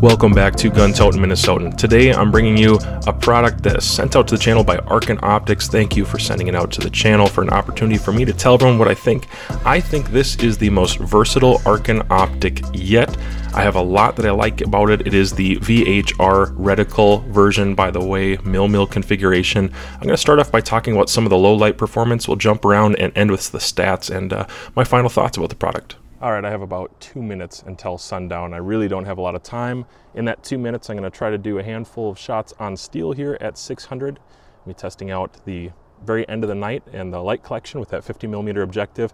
Welcome back to Gun Totin' Minnesotan. Today I'm bringing you a product that's sent out to the channel by Arken Optics. Thank you for sending it out to the channel for an opportunity for me to tell everyone what I think. I think this is the most versatile Arken optic yet. I have a lot that I like about it. It is the VHR reticle version, by the way, mil configuration. I'm going to start off by talking about some of the low light performance. We'll jump around and end with the stats and my final thoughts about the product. All right, I have about 2 minutes until sundown. I really don't have a lot of time. In that 2 minutes, I'm going to try to do a handful of shots on steel here at 600. I'll be testing out the very end of the night and the light collection with that 50mm objective.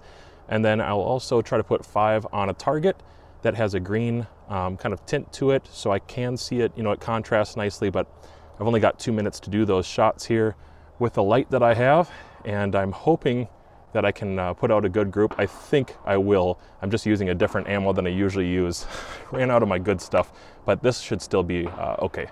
And then I'll also try to put 5 on a target that has a green kind of tint to it, so I can see it, it contrasts nicely, but I've only got 2 minutes to do those shots here with the light that I have, and I'm hoping that I can put out a good group. I think I will. I'm just using a different ammo than I usually use. Ran out of my good stuff, but this should still be okay.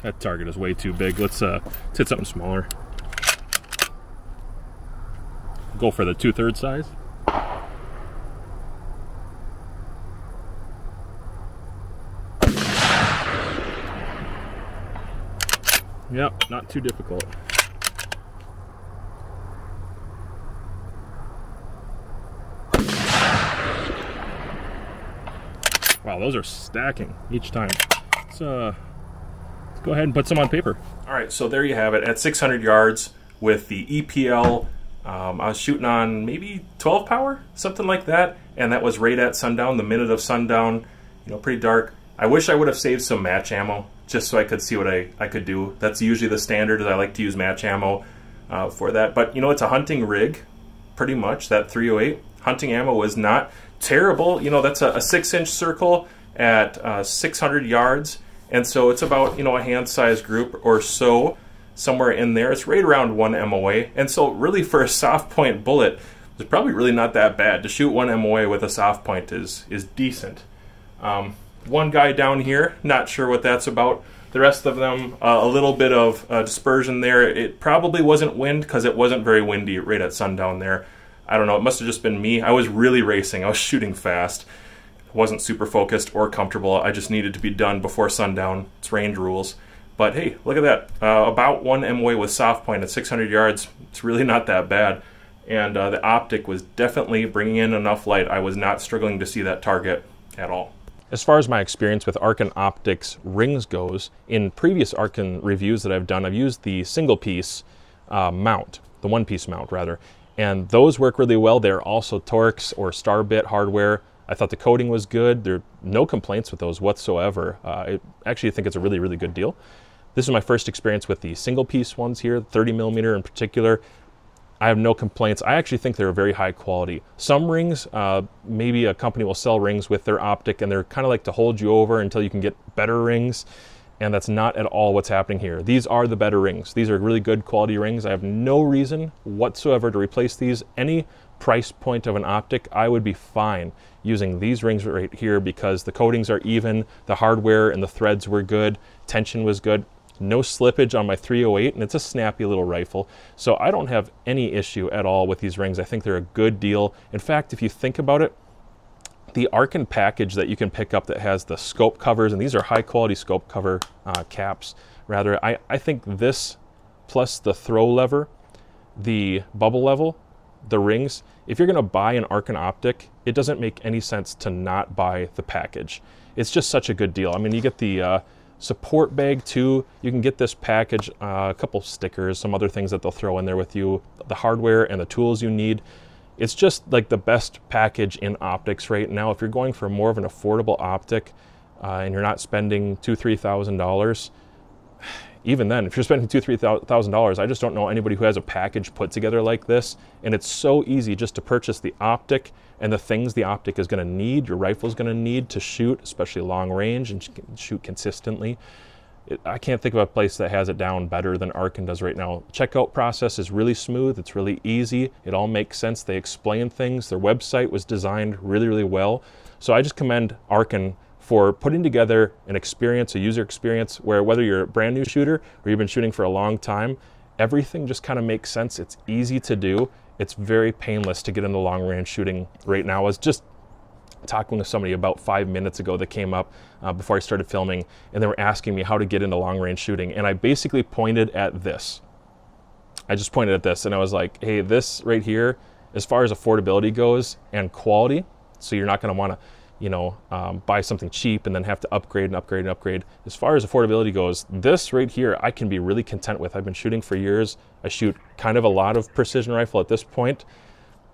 That target is way too big. Let's hit something smaller. Go for the 2/3 size. Yep, not too difficult. Wow, those are stacking each time. Let's go ahead and put some on paper. All right, so there you have it at 600 yards with the EPL. I was shooting on maybe 12 power, something like that, and that was right at sundown, the minute of sundown, pretty dark. I wish I would have saved some match ammo just so I could see what I could do. That's usually the standard, is I like to use match ammo for that. But it's a hunting rig, pretty much, that 308. Hunting ammo was not terrible. That's a 6-inch circle at 600 yards. And so it's about, a hand-sized group or so, somewhere in there. It's right around 1 MOA. And so really for a soft point bullet, it's probably really not that bad. To shoot 1 MOA with a soft point is decent. One guy down here, not sure what that's about. The rest of them, a little bit of dispersion there. It probably wasn't wind because it wasn't very windy right at sundown there. I don't know, it must have just been me. I was really racing. I was shooting fast. Wasn't super focused or comfortable. I just needed to be done before sundown. It's range rules. But hey, look at that. About 1 MOA with soft point at 600 yards. It's really not that bad. And the optic was definitely bringing in enough light. I was not struggling to see that target at all. As far as my experience with Arken Optics rings goes, in previous Arken reviews that I've done, I've used the single piece mount, the one-piece mount rather. And those work really well. They're also Torx or Starbit hardware. I thought the coating was good. There are no complaints with those whatsoever. I actually think it's a really, really good deal. This is my first experience with the single piece ones here, 30mm in particular. I have no complaints. I actually think they're very high quality. Some rings, maybe a company will sell rings with their optic and they're kind of like to hold you over until you can get better rings. And that's not at all what's happening here. These are the better rings. These are really good quality rings. I have no reason whatsoever to replace these. Any price point of an optic, I would be fine using these rings right here because the coatings are even, the hardware and the threads were good, tension was good, no slippage on my 308, and it's a snappy little rifle. So I don't have any issue at all with these rings. I think they're a good deal. In fact, if you think about it, the Arken package that you can pick up that has the scope covers, and these are high quality scope cover caps, rather, I think this plus the throw lever, the bubble level, the rings, if you're going to buy an Arken optic, it doesn't make any sense to not buy the package. It's just such a good deal. I mean, you get the support bag too. You can get this package, a couple stickers, some other things that they'll throw in there with you, the hardware and the tools you need. It's just like the best package in optics right now. If you're going for more of an affordable optic and you're not spending $2,000 to $3,000, even then, if you're spending $2,000 to $3,000, I just don't know anybody who has a package put together like this. And it's so easy just to purchase the optic and the things the optic is going to need, your rifle is going to need to shoot, especially long range and shoot consistently. I can't think of a place that has it down better than Arken does right now. Checkout process is really smooth. It's really easy. It all makes sense. They explain things. Their website was designed really, really well. So I just commend Arken for putting together an experience, a user experience, where whether you're a brand new shooter or you've been shooting for a long time, everything just kind of makes sense. It's easy to do. It's very painless to get into long range shooting right now. I was just talking with somebody about 5 minutes ago that came up before I started filming, and they were asking me how to get into long range shooting. And I basically pointed at this. I just pointed at this and I was like, hey, this right here, as far as affordability goes and quality, so you're not going to want to, you know, buy something cheap and then have to upgrade and upgrade and upgrade. As far as affordability goes, this right here, I can be really content with. I've been shooting for years. I shoot kind of a lot of precision rifle at this point.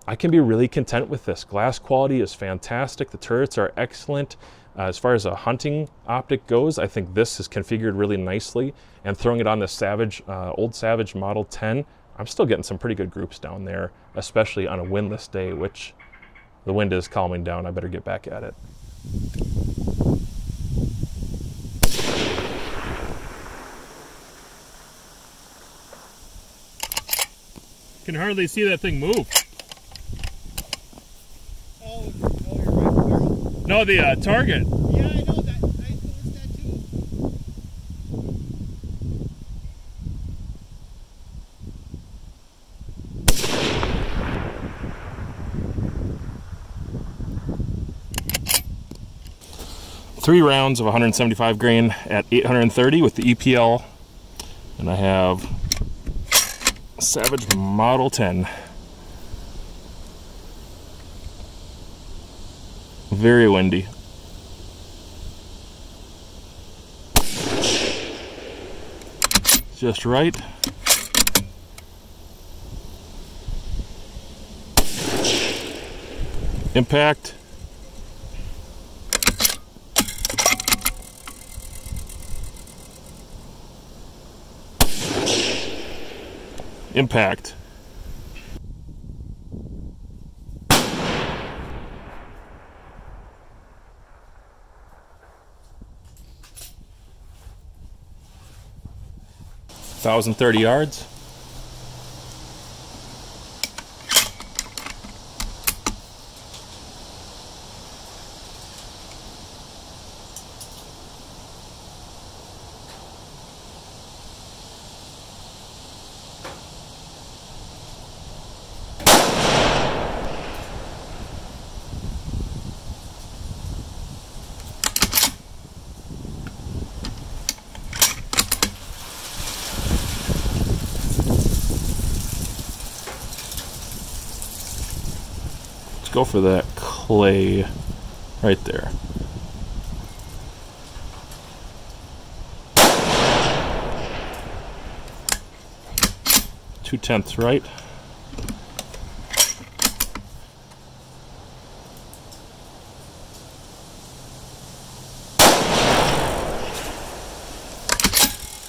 I can be really content with this. Glass quality is fantastic. The turrets are excellent. As far as a hunting optic goes, I think this is configured really nicely. And throwing it on the Savage, old Savage Model 10, I'm still getting some pretty good groups down there, especially on a windless day, which the wind is calming down. I better get back at it. Can hardly see that thing move. Oh, you're right. No, the target. Yeah, I know that. I noticed that too. Three rounds of 175 grain at 830 with the EPL, and I have Savage Model 10. Very windy. Just right. Impact. Impact. $1,030 yards. Go for that clay right there. Two-tenths right.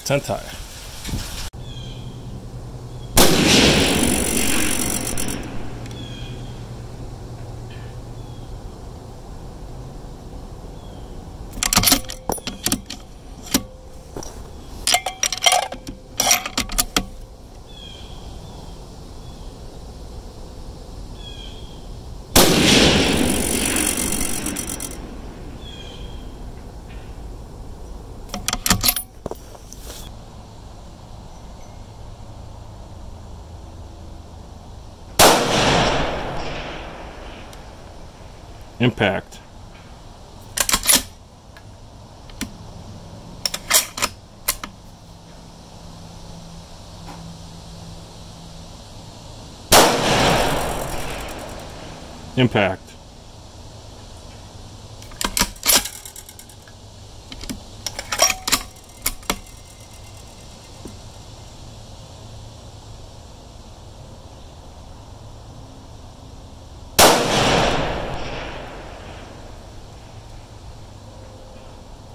Tenth high. Impact. Impact.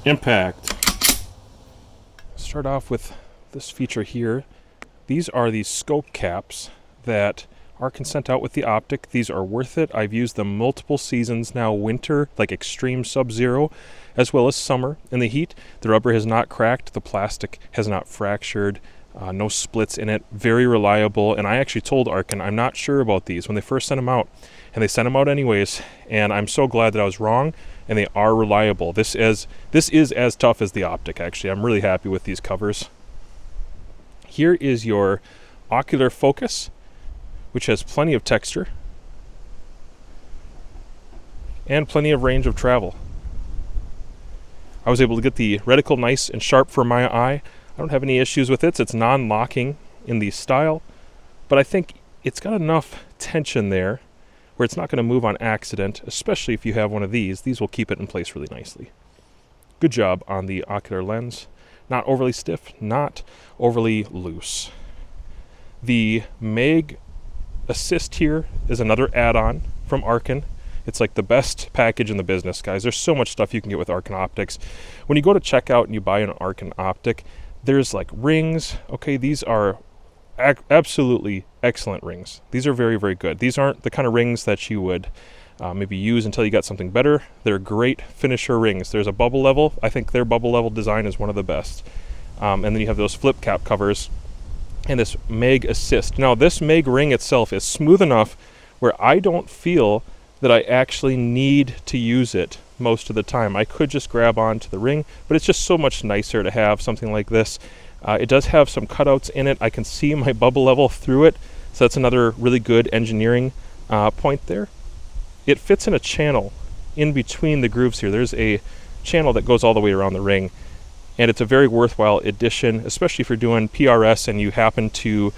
Impact. Start off with this feature here. These are the scope caps that Arken sent out with the Optic. These are worth it. I've used them multiple seasons now, winter, like extreme sub-zero, as well as summer. In the heat, the rubber has not cracked, the plastic has not fractured, no splits in it, very reliable. And I actually told Arken I'm not sure about these when they first sent them out, and they sent them out anyways, and I'm so glad that I was wrong, and they are reliable. This is as tough as the Optic, actually. I'm really happy with these covers. Here is your ocular focus, which has plenty of texture and plenty of range of travel. I was able to get the reticle nice and sharp for my eye. I don't have any issues with it. It's non-locking in the style, but I think it's got enough tension there where it's not going to move on accident, especially if you have one of these. These will keep it in place really nicely. Good job on the ocular lens. Not overly stiff, not overly loose. The Mag Assist here is another add-on from Arken. It's like the best package in the business, guys. There's so much stuff you can get with Arken optics. When you go to checkout and you buy an Arken optic, there's like rings. Okay, these are absolutely excellent rings. These are very, very good. These aren't the kind of rings that you would maybe use until you got something better. They're great finisher rings. There's a bubble level. I think their bubble level design is one of the best. And then you have those flip cap covers and this Mag Assist. Now, this Mag ring itself is smooth enough where I don't feel that I actually need to use it most of the time. I could just grab onto the ring, but it's just so much nicer to have something like this. It does have some cutouts in it. I can see my bubble level through it, so that's another really good engineering point there. It fits in a channel in between the grooves here. There's a channel that goes all the way around the ring, and it's a very worthwhile addition, especially if you're doing PRS and you happen to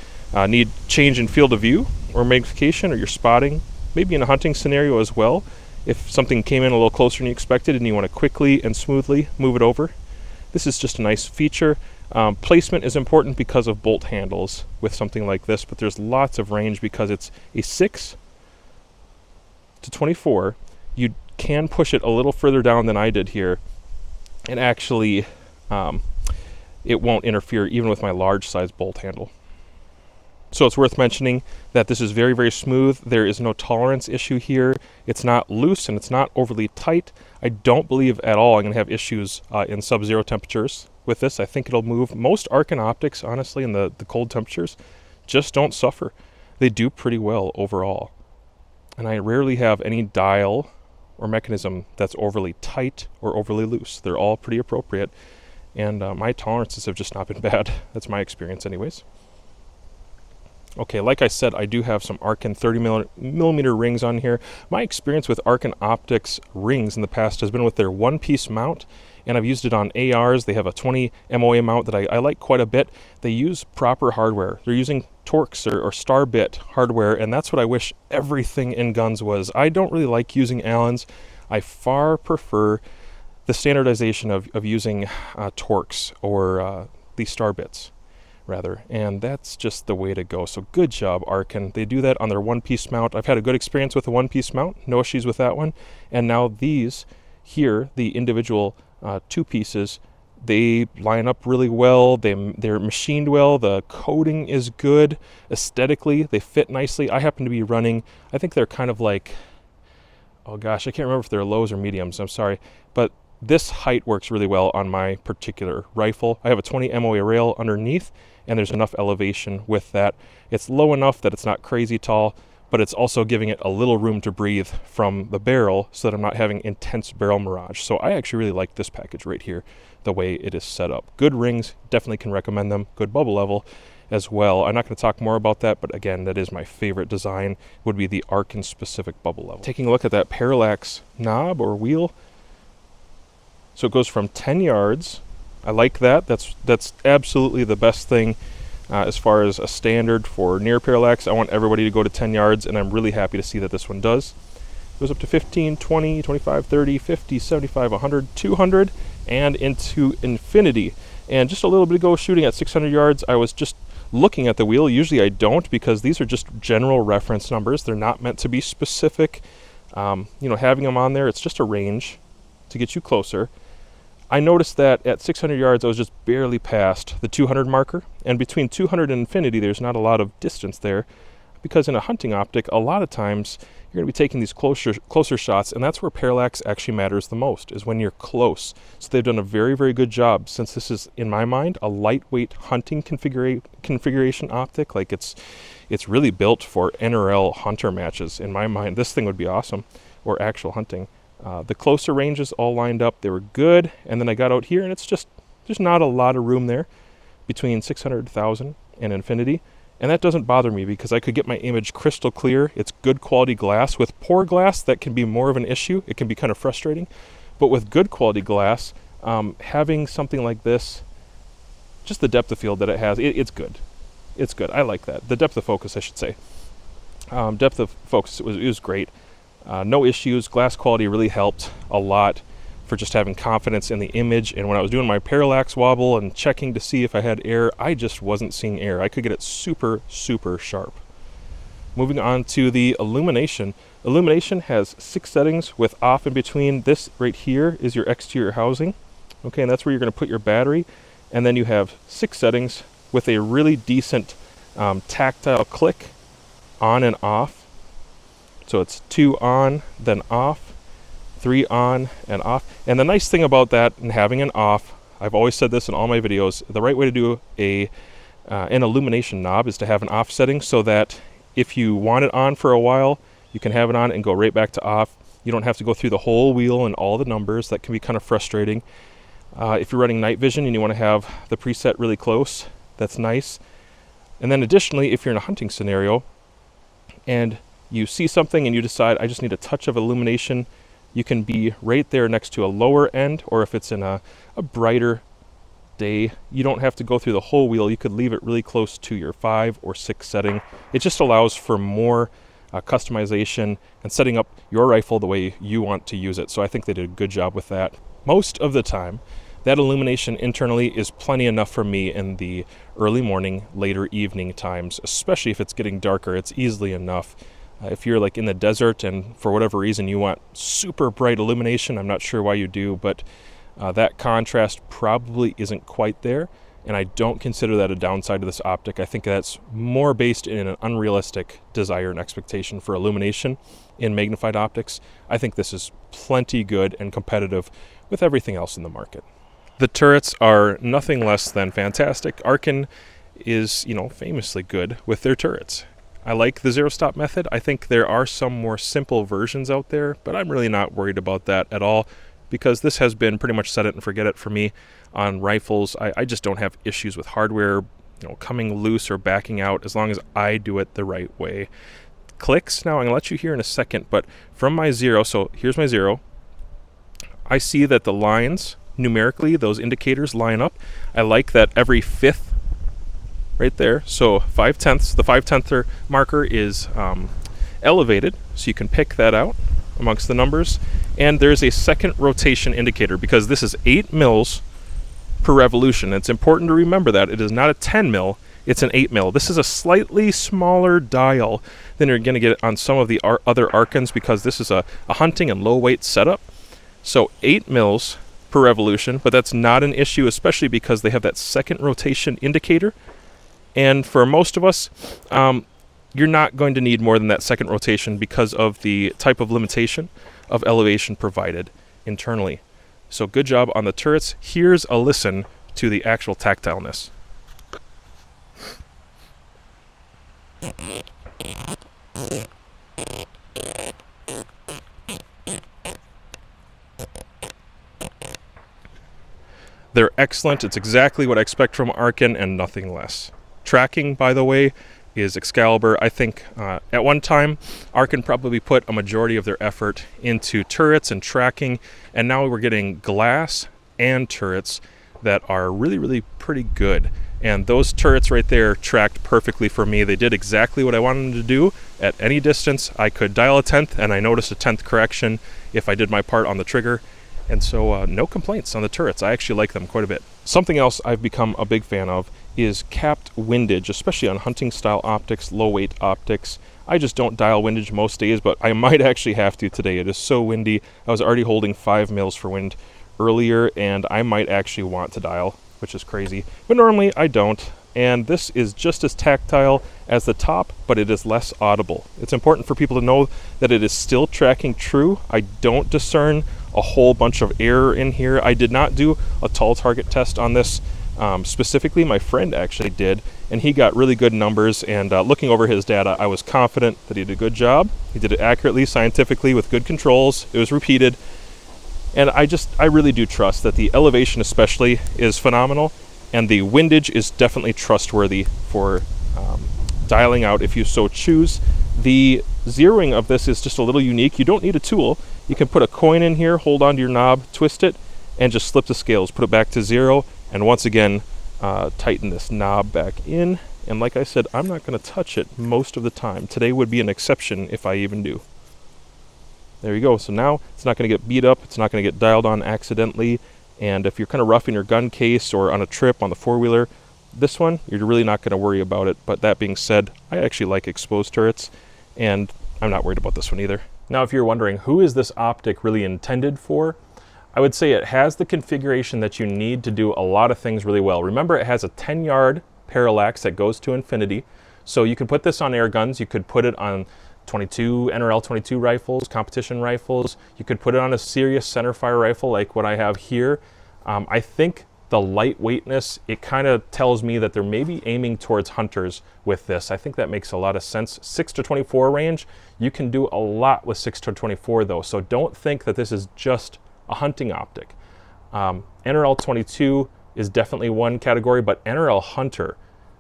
need change in field of view or magnification, or you're spotting, maybe in a hunting scenario as well. If something came in a little closer than you expected and you want to quickly and smoothly move it over, this is just a nice feature. Placement is important because of bolt handles with something like this, but there's lots of range because it's a 6 to 24. You can push it a little further down than I did here, and actually it won't interfere even with my large size bolt handle. So it's worth mentioning that this is very, very smooth. There is no tolerance issue here. It's not loose and it's not overly tight. I don't believe at all I'm going to have issues in sub-zero temperatures with this. I think it'll move. Most Arken optics, honestly, in the cold temperatures, just don't suffer. They do pretty well overall. And I rarely have any dial or mechanism that's overly tight or overly loose. They're all pretty appropriate. And my tolerances have just not been bad. That's my experience anyways. Okay, like I said, I do have some Arken 30mm rings on here. My experience with Arken Optics rings in the past has been with their one-piece mount, and I've used it on ARs. They have a 20 MOA mount that I like quite a bit. They use proper hardware. They're using Torx or Starbit hardware, and that's what I wish everything in guns was. I don't really like using Allens. I far prefer the standardization of using Torx or the Starbits, rather, and that's just the way to go. So good job, Arken. They do that on their one-piece mount. I've had a good experience with the one-piece mount, no issues with that one. And now these here, the individual two pieces, they line up really well. They're machined well. The coating is good. Aesthetically, they fit nicely. I happen to be running, I think they're kind of like, oh gosh, I can't remember if they're lows or mediums. I'm sorry, but this height works really well on my particular rifle. I have a 20 MOA rail underneath, and there's enough elevation with that. It's low enough that it's not crazy tall, but it's also giving it a little room to breathe from the barrel so that I'm not having intense barrel mirage. So I actually really like this package right here, the way it is set up. Good rings, definitely can recommend them. Good bubble level as well. I'm not going to talk more about that, but again, that is my favorite design, would be the Arken specific bubble level. Taking a look at that parallax knob or wheel, so it goes from 10 yards. I like that. That's absolutely the best thing as far as a standard for near parallax. I want everybody to go to 10 yards, and I'm really happy to see that this one does. It goes up to 15, 20, 25, 30, 50, 75, 100, 200, and into infinity. And just a little bit ago, shooting at 600 yards, I was just looking at the wheel. Usually I don't, because these are just general reference numbers. They're not meant to be specific. You know, having them on there, it's just a range to get you closer. I noticed that at 600 yards, I was just barely past the 200 marker, and between 200 and infinity, there's not a lot of distance there. because in a hunting optic, a lot of times you're going to be taking these closer shots, and that's where parallax actually matters the most, is when you're close. So they've done a very, very good job, since this is, in my mind, a lightweight hunting configuration optic. Like it's really built for NRL hunter matches. In my mind, this thing would be awesome, or actual hunting. The closer ranges all lined up, they were good, and then I got out here, and it's just, there's not a lot of room there between 600,000 and infinity. And that doesn't bother me because I could get my image crystal clear. It's good quality glass. With poor glass, that can be more of an issue. It can be kind of frustrating. But with good quality glass, having something like this, just the depth of field that it has, it's good. It's good. I like that. The depth of focus, I should say. Depth of focus, it was great. No issues. Glass quality really helped a lot for just having confidence in the image. And when I was doing my parallax wobble and checking to see if I had air, I just wasn't seeing air. I could get it super, super sharp. Moving on to the illumination. Illumination has 6 settings with off in between. This right here is your exterior housing. Okay, and that's where you're going to put your battery. And then you have 6 settings with a really decent tactile click on and off. So it's 2 on, then off. 3 on and off. And the nice thing about that and having an off, I've always said this in all my videos, the right way to do an illumination knob is to have an off setting, so that if you want it on for a while, you can have it on and go right back to off. You don't have to go through the whole wheel and all the numbers. That can be kind of frustrating. If you're running night vision and you want to have the preset really close, that's nice. And then additionally, if you're in a hunting scenario and you see something and you decide, I just need a touch of illumination, you can be right there next to a lower end, or if it's in a brighter day, you don't have to go through the whole wheel. You could leave it really close to your 5 or 6 setting. It just allows for more customization and setting up your rifle the way you want to use it. So I think they did a good job with that. Most of the time, that illumination internally is plenty enough for me in the early morning, later evening times, especially if it's getting darker. It's easily enough. If you're like in the desert and for whatever reason you want super bright illumination, I'm not sure why you do, but that contrast probably isn't quite there, and I don't consider that a downside to this optic. I think that's more based in an unrealistic desire and expectation for illumination in magnified optics. I think this is plenty good and competitive with everything else in the market. The turrets are nothing less than fantastic. Arken is, famously good with their turrets. I like the zero stop method. I think there are some more simple versions out there, but I'm really not worried about that at all, because this has been pretty much set it and forget it for me on rifles. I just don't have issues with hardware, coming loose or backing out, as long as I do it the right way. Clicks, now I'm gonna let you hear in a second, but from my zero, so here's my zero, I see that the lines, numerically, those indicators line up. I like that every 5th right there, so 5/10, the 5/10 marker is elevated, so you can pick that out amongst the numbers. And there's a second rotation indicator, because this is 8 mils per revolution. It's important to remember that it is not a 10 mil, it's an 8 mil. This is a slightly smaller dial than you're going to get on some of the other Arkens, because this is a hunting and low weight setup. So 8 mils per revolution, but that's not an issue, especially because they have that second rotation indicator. And for most of us, you're not going to need more than that second rotation because of the type of limitation of elevation provided internally. So good job on the turrets. Here's a listen to the actual tactileness. They're excellent. It's exactly what I expect from Arken and nothing less. Tracking, by the way, is Excalibur. I think at one time, Arken probably put a majority of their effort into turrets and tracking, and now we're getting glass and turrets that are really, really pretty good. And those turrets right there tracked perfectly for me. They did exactly what I wanted them to do. At any distance, I could dial a 10th, and I noticed a 10th correction if I did my part on the trigger. And so no complaints on the turrets. I actually like them quite a bit. Something else I've become a big fan of is capped windage, especially on hunting style optics, low weight optics. I just don't dial windage most days, but I might actually have to today. It is so windy. I was already holding 5 mils for wind earlier, and I might actually want to dial, which is crazy. But normally I don't. and this is just as tactile as the top, but it is less audible. It's important for people to know that it is still tracking true. I don't discern a whole bunch of error in here. I did not do a tall target test on this specifically. My friend actually did, and he got really good numbers, and looking over his data, I was confident that he did a good job. He did it accurately, scientifically, with good controls. It was repeated, and I really do trust that the elevation especially is phenomenal, and the windage is definitely trustworthy for dialing out if you so choose. The zeroing of this is just a little unique. You don't need a tool. You can put a coin in here, hold onto your knob, twist it, and just slip the scales, put it back to 0, and once again tighten this knob back in. And like I said, I'm not going to touch it most of the time. Today would be an exception if I even do. There you go. So now it's not going to get beat up, it's not going to get dialed on accidentally. And if you're kind of roughing your gun case or on a trip on the four-wheeler, this one, you're really not going to worry about it. But that being said, I actually like exposed turrets, and I'm not worried about this one either. Now, if you're wondering, who is this Optic really intended for? I would say it has the configuration that you need to do a lot of things really well. Remember, it has a 10-yard parallax that goes to infinity. So you can put this on air guns, you could put it on NRL 22 rifles, competition rifles. You could put it on a serious centerfire rifle like what I have here. I think the lightweightness, it kind of tells me that they're maybe aiming towards hunters with this. I think that makes a lot of sense. 6 to 24 range, you can do a lot with 6 to 24 though, so don't think that this is just a hunting optic. NRL 22 is definitely one category, but NRL Hunter,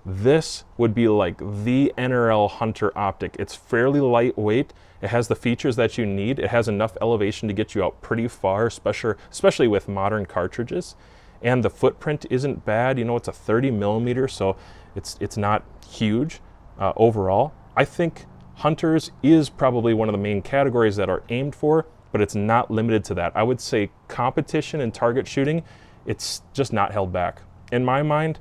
this would be like the NRL Hunter optic. It's fairly lightweight. It has the features that you need. It has enough elevation to get you out pretty far, especially with modern cartridges. And the footprint isn't bad. You know, it's a 30 millimeter, so it's not huge overall. I think Hunters is probably one of the main categories that are aimed for, but it's not limited to that. I would say competition and target shooting, it's just not held back. In my mind,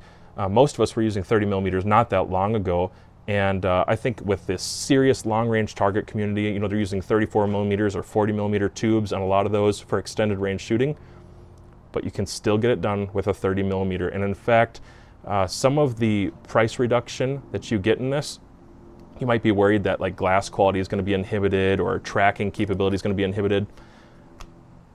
most of us were using 30 millimeters not that long ago, and I think with this serious long-range target community, you know, they're using 34 millimeters or 40 millimeter tubes on a lot of those for extended range shooting, but you can still get it done with a 30 millimeter. And in fact, some of the price reduction that you get in this, you might be worried that like glass quality is going to be inhibited or tracking capability is going to be inhibited.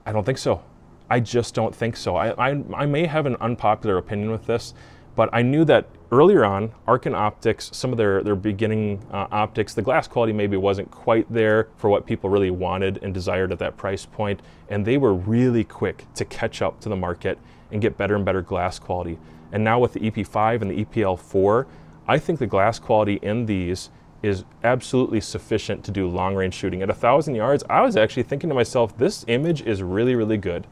I don't think so. I just don't think so. I may have an unpopular opinion with this, but I knew that earlier on, Arken optics, some of their beginning optics, the glass quality maybe wasn't quite there for what people really wanted and desired at that price point, and they were really quick to catch up to the market and get better and better glass quality. And now with the EP5 and the EPL-4, I think the glass quality in these is absolutely sufficient to do long-range shooting. At 1,000 yards, I was actually thinking to myself, this image is really, really good.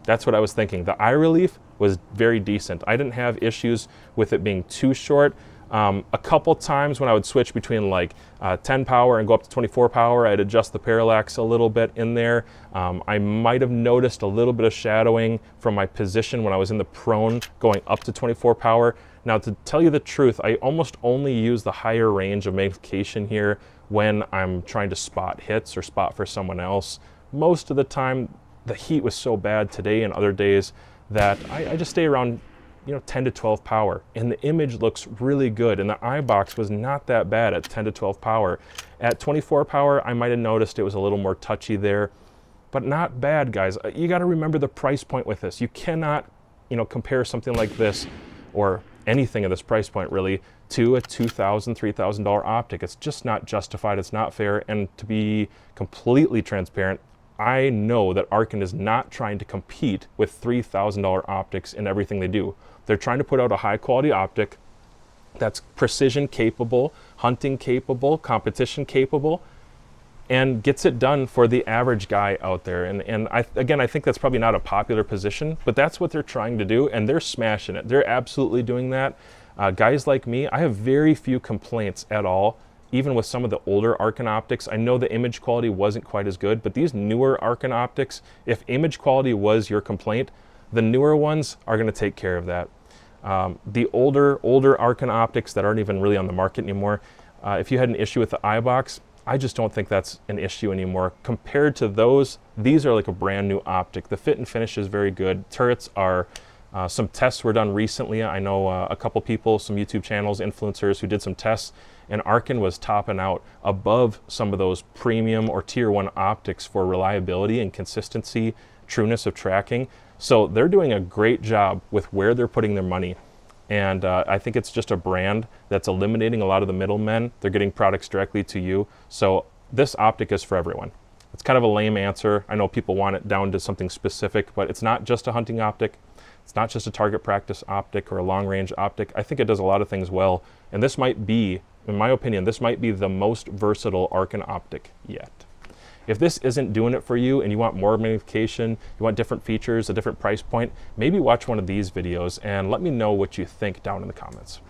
That's what I was thinking. The eye relief was very decent. I didn't have issues with it being too short. A couple times when I would switch between like 10 power and go up to 24 power, I'd adjust the parallax a little bit in there. I might have noticed a little bit of shadowing from my position when I was in the prone going up to 24 power. Now, to tell you the truth, I almost only use the higher range of magnification here when I'm trying to spot hits or spot for someone else. Most of the time, the heat was so bad today and other days that I just stay around, you know, 10 to 12 power, and the image looks really good, and the eye box was not that bad at 10 to 12 power. At 24 power, I might have noticed it was a little more touchy there, but not bad, guys. You got to remember the price point with this. You cannot, you know, compare something like this or anything at this price point really to a $2,000, $3,000 optic. It's just not justified. It's not fair. And to be completely transparent, I know that Arken is not trying to compete with $3,000 optics in everything they do. They're trying to put out a high quality optic that's precision capable, hunting capable, competition capable, and gets it done for the average guy out there. And I think that's probably not a popular position, but that's what they're trying to do, and they're smashing it. They're absolutely doing that. Guys like me, I have very few complaints at all. Even with some of the older Arken optics, I know the image quality wasn't quite as good, but these newer Arken optics, if image quality was your complaint, the newer ones are going to take care of that. The older Arken optics that aren't even really on the market anymore, if you had an issue with the eye box, I just don't think that's an issue anymore. Compared to those, these are like a brand new optic. The fit and finish is very good. Turrets are Some tests were done recently. I know a couple people, some YouTube channels, influencers who did some tests, and Arken was topping out above some of those premium or tier 1 optics for reliability and consistency, trueness of tracking. So they're doing a great job with where they're putting their money. And I think it's just a brand that's eliminating a lot of the middlemen. They're getting products directly to you. So this optic is for everyone. It's kind of a lame answer. I know people want it down to something specific, but it's not just a hunting optic. It's not just a target practice optic or a long range optic. I think it does a lot of things well. And this might be, in my opinion, this might be the most versatile Arken optic yet. If this isn't doing it for you and you want more magnification, you want different features, a different price point, maybe watch one of these videos and let me know what you think down in the comments.